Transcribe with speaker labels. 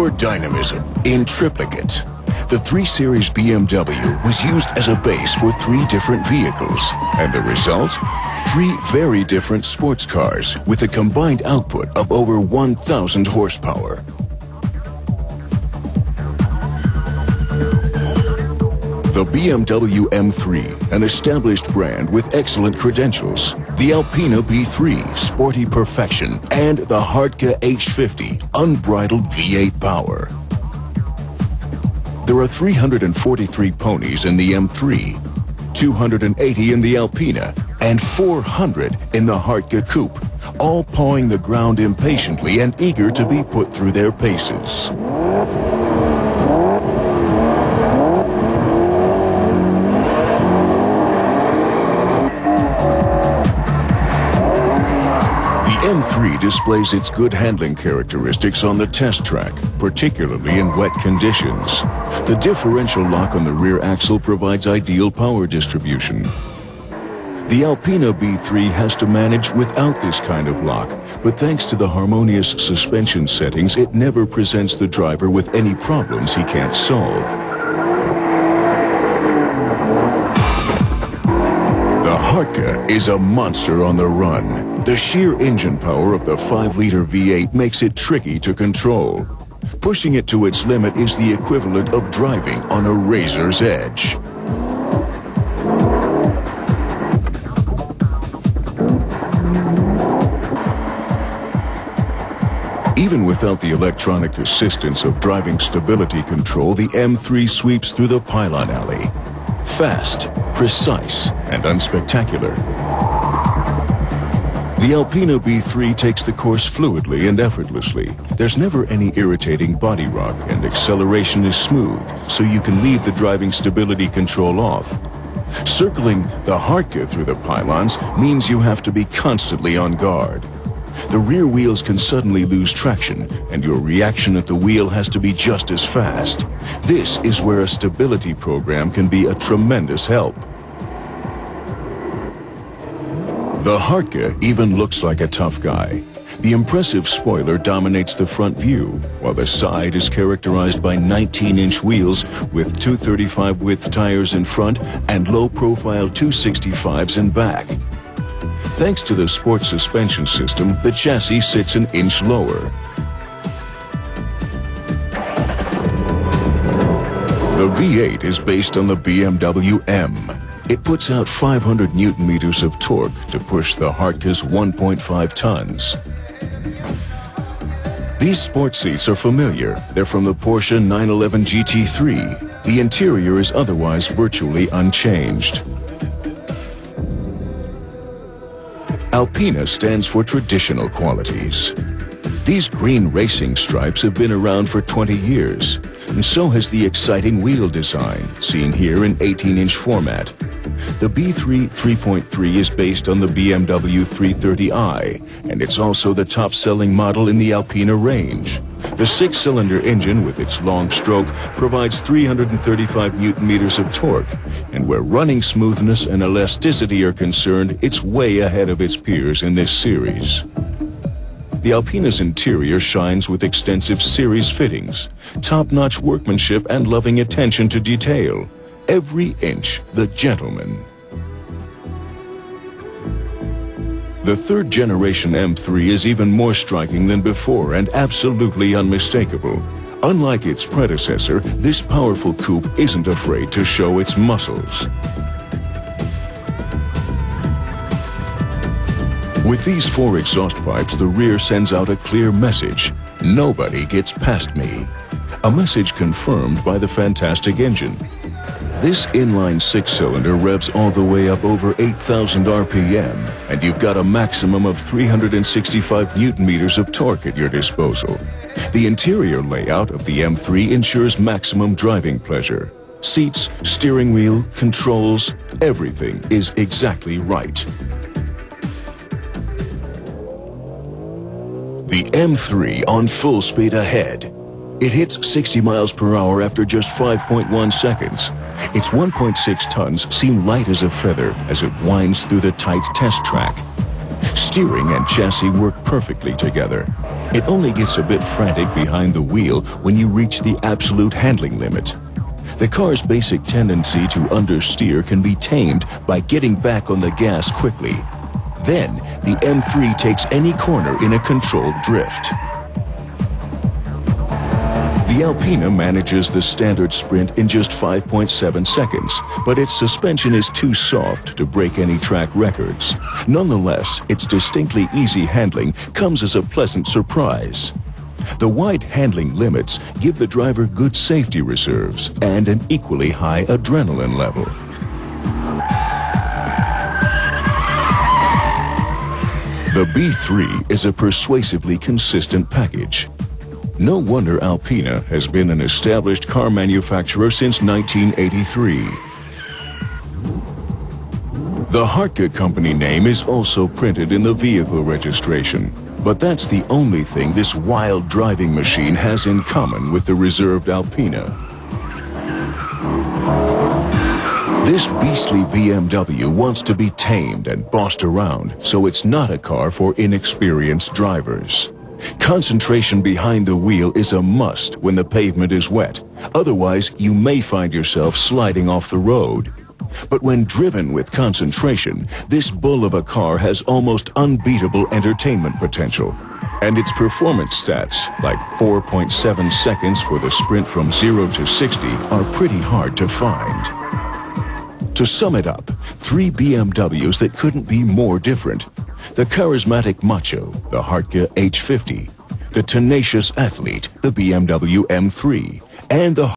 Speaker 1: pure dynamism in triplicate. The 3 Series BMW was used as a base for 3 different vehicles, and the result? 3 very different sports cars with a combined output of over 1,000 horsepower. The BMW M3, an established brand with excellent credentials, the Alpina B3, sporty perfection, and the Hartge H50, unbridled V8 power. There are 343 ponies in the M3, 280 in the Alpina, and 400 in the Hartge Coupe, all pawing the ground impatiently and eager to be put through their paces. The M3 displays its good handling characteristics on the test track, particularly in wet conditions. The differential lock on the rear axle provides ideal power distribution. The Alpina B3 has to manage without this kind of lock, but thanks to the harmonious suspension settings, it never presents the driver with any problems he can't solve. The Hartge is a monster on the run. The sheer engine power of the 5-liter V8 makes it tricky to control. Pushing it to its limit is the equivalent of driving on a razor's edge. Even without the electronic assistance of driving stability control, the M3 sweeps through the pylon alley. Fast, precise, and unspectacular. The Alpina B3 takes the course fluidly and effortlessly. There's never any irritating body rock, and acceleration is smooth, so you can leave the driving stability control off. Circling the Hartge through the pylons means you have to be constantly on guard. The rear wheels can suddenly lose traction, and your reaction at the wheel has to be just as fast. This is where a stability program can be a tremendous help. The Hartge even looks like a tough guy. The impressive spoiler dominates the front view, while the side is characterized by 19-inch wheels with 235 width tires in front and low-profile 265s in back. Thanks to the sport suspension system, the chassis sits an inch lower. The V8 is based on the BMW M. It puts out 500 Newton-meters of torque to push the Hartge's 1.5 tons. These sports seats are familiar. They're from the Porsche 911 GT3. The interior is otherwise virtually unchanged. Alpina stands for traditional qualities. These green racing stripes have been around for 20 years, and so has the exciting wheel design, seen here in 18-inch format. The B3 3.3 is based on the BMW 330i, and it's also the top-selling model in the Alpina range. The 6-cylinder engine, with its long stroke, provides 335 Newton-meters of torque, and where running smoothness and elasticity are concerned, it's way ahead of its peers in this series. The Alpina's interior shines with extensive series fittings, top-notch workmanship, and loving attention to detail. Every inch the gentleman. The third-generation M3 is even more striking than before and absolutely unmistakable. Unlike its predecessor, this powerful coupe isn't afraid to show its muscles. With these 4 exhaust pipes, the rear sends out a clear message: nobody gets past me. A message confirmed by the fantastic engine. This inline 6-cylinder revs all the way up over 8,000 RPM, and you've got a maximum of 365 Newton-meters of torque at your disposal. The interior layout of the M3 ensures maximum driving pleasure. Seats, steering wheel, controls, everything is exactly right. The M3 on full speed ahead. It hits 60 miles per hour after just 5.1 seconds. Its 1.6 tons seem light as a feather as it winds through the tight test track. Steering and chassis work perfectly together. It only gets a bit frantic behind the wheel when you reach the absolute handling limit. The car's basic tendency to understeer can be tamed by getting back on the gas quickly. Then, the M3 takes any corner in a controlled drift. The Alpina manages the standard sprint in just 5.7 seconds, but its suspension is too soft to break any track records. Nonetheless, its distinctly easy handling comes as a pleasant surprise. The wide handling limits give the driver good safety reserves and an equally high adrenaline level. The B3 is a persuasively consistent package. No wonder Alpina has been an established car manufacturer since 1983. The Hartge company name is also printed in the vehicle registration, but that's the only thing this wild driving machine has in common with the reserved Alpina. This beastly BMW wants to be tamed and bossed around, so it's not a car for inexperienced drivers. Concentration behind the wheel is a must when the pavement is wet. Otherwise, you may find yourself sliding off the road. But when driven with concentration, this bull of a car has almost unbeatable entertainment potential. And its performance stats, like 4.7 seconds for the sprint from 0 to 60, are pretty hard to find. To sum it up, 3 BMWs that couldn't be more different. The charismatic macho, the Hartge H50, the tenacious athlete, the BMW M3, and the